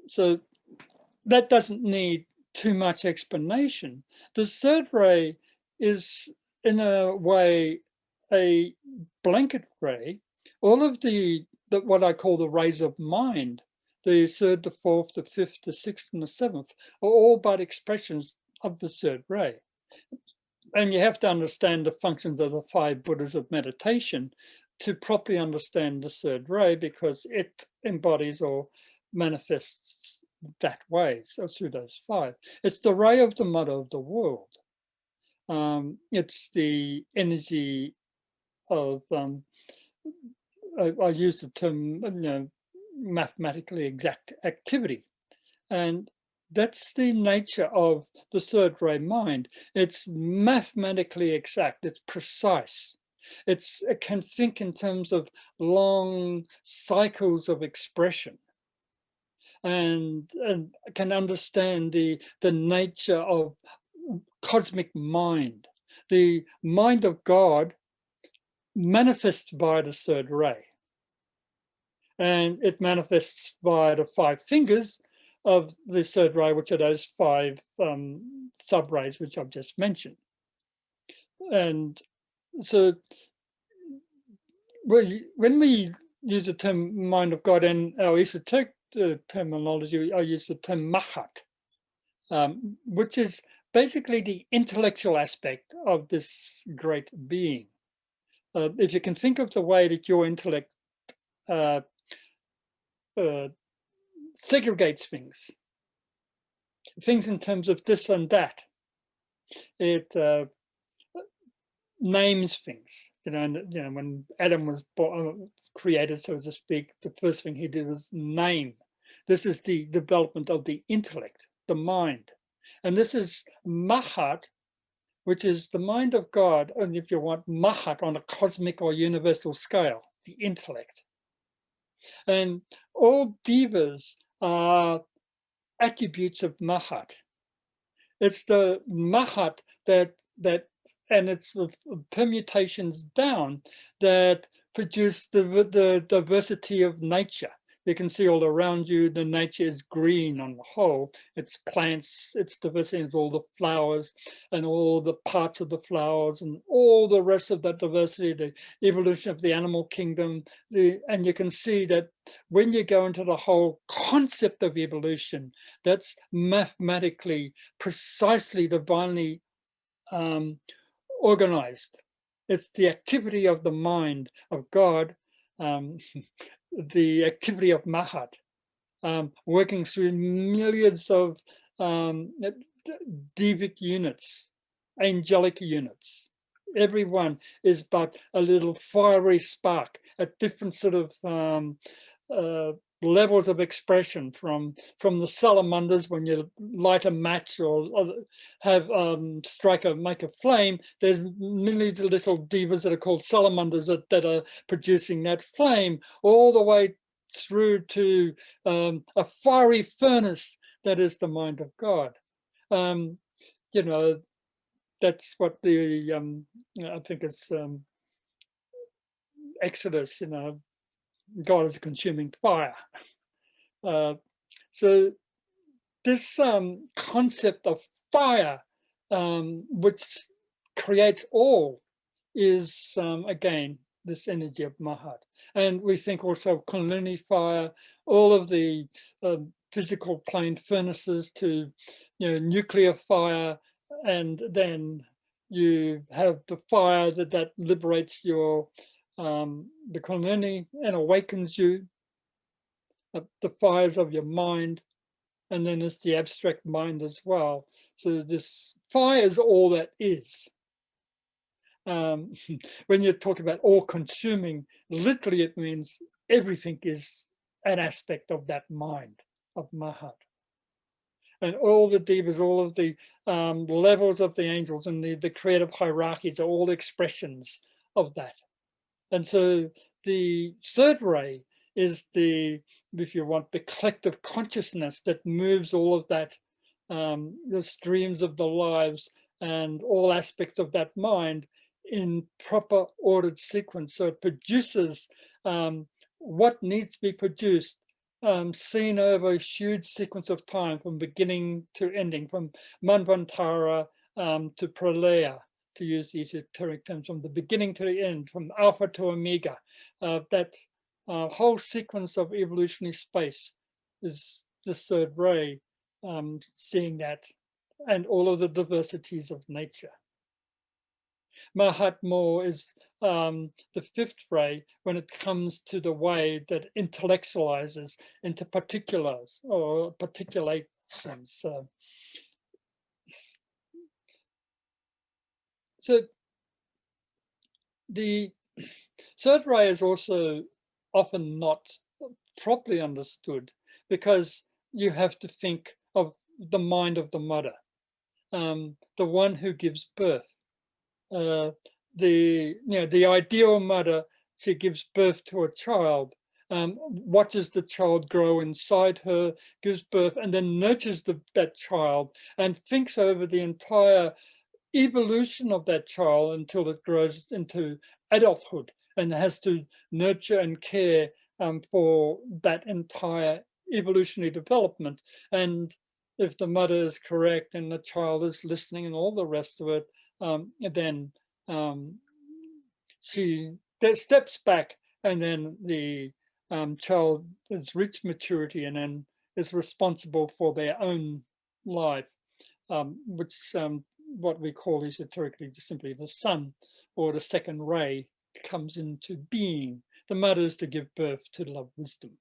So that doesn't need too much explanation. The third ray is, in a way, a blanket ray. All of the what I call the rays of mind, the third, the fourth, the fifth, the sixth, and the seventh, are all but expressions of the third ray. And you have to understand the functions of the 5 Buddhas of meditation to properly understand the third ray, because it embodies or manifests that way, so through those 5. It's the ray of the mother of the world. It's the energy of, I use the term, mathematically exact activity. And that's the nature of the third ray mind. It's mathematically exact, it's precise. It can think in terms of long cycles of expression, and can understand the nature of cosmic mind. The mind of God manifests by the third ray. And it manifests by the 5 fingers of the third ray, which are those 5 sub-rays which I've just mentioned. And so when we use the term mind of God in our esoteric terminology, I use the term Mahat, which is basically the intellectual aspect of this great being. If you can think of the way that your intellect segregates things in terms of this and that. It names things. And when Adam was created, so to speak, the first thing he did was name. This is the development of the intellect, the mind. And this is Mahat, which is the mind of God, and if you want, Mahat on a cosmic or universal scale, the intellect. And all devas are attributes of Mahat. It's the Mahat that and its permutations down that produce the diversity of nature. You can see all around you, the nature is green on the whole. It's plants, it's diversity of all the flowers and all the parts of the flowers and all the rest of that diversity, the evolution of the animal kingdom. And you can see that when you go into the whole concept of evolution, that's mathematically, precisely, divinely organized. It's the activity of the mind of God, the activity of Mahat, working through millions of devic units, angelic units. Everyone is but a little fiery spark at different sort of levels of expression, from the salamanders, when you light a match or have make a flame, there's millions of little devas that are called salamanders that are producing that flame, all the way through to a fiery furnace that is the mind of God. That's what the I think it's Exodus, God is consuming fire. So this concept of fire, which creates all, is again this energy of Mahat. And we think also of Kundalini fire, all of the physical plane furnaces to nuclear fire, and then you have the fire that liberates your the Kundalini and awakens you, the fires of your mind, and then there's the abstract mind as well. So this fire is all that is. When you talk about all-consuming, literally it means everything is an aspect of that mind of Mahat. And all the devas, all of the levels of the angels and the creative hierarchies are all expressions of that. And so the third ray is if you want, the collective consciousness that moves all of that, the streams of the lives and all aspects of that mind in proper ordered sequence. So it produces what needs to be produced seen over a huge sequence of time, from beginning to ending, from Manvantara to Pralaya, to use the esoteric terms, from the beginning to the end, from Alpha to Omega. That whole sequence of evolutionary space is the third ray, seeing that, and all of the diversities of nature. Mahat more is the fifth ray when it comes to the way that intellectualizes into particulars or particulations. So the third ray is also often not properly understood, because you have to think of the mind of the mother, the one who gives birth. The ideal mother, she gives birth to a child, watches the child grow inside her, gives birth, and then nurtures that child, and thinks over the entire evolution of that child until it grows into adulthood, and has to nurture and care for that entire evolutionary development. And if the mother is correct and the child is listening and all the rest of it, then she steps back, and then the child has reached maturity and then is responsible for their own life, which what we call esoterically just simply the sun, or the second ray, comes into being. The mother is to give birth to love wisdom.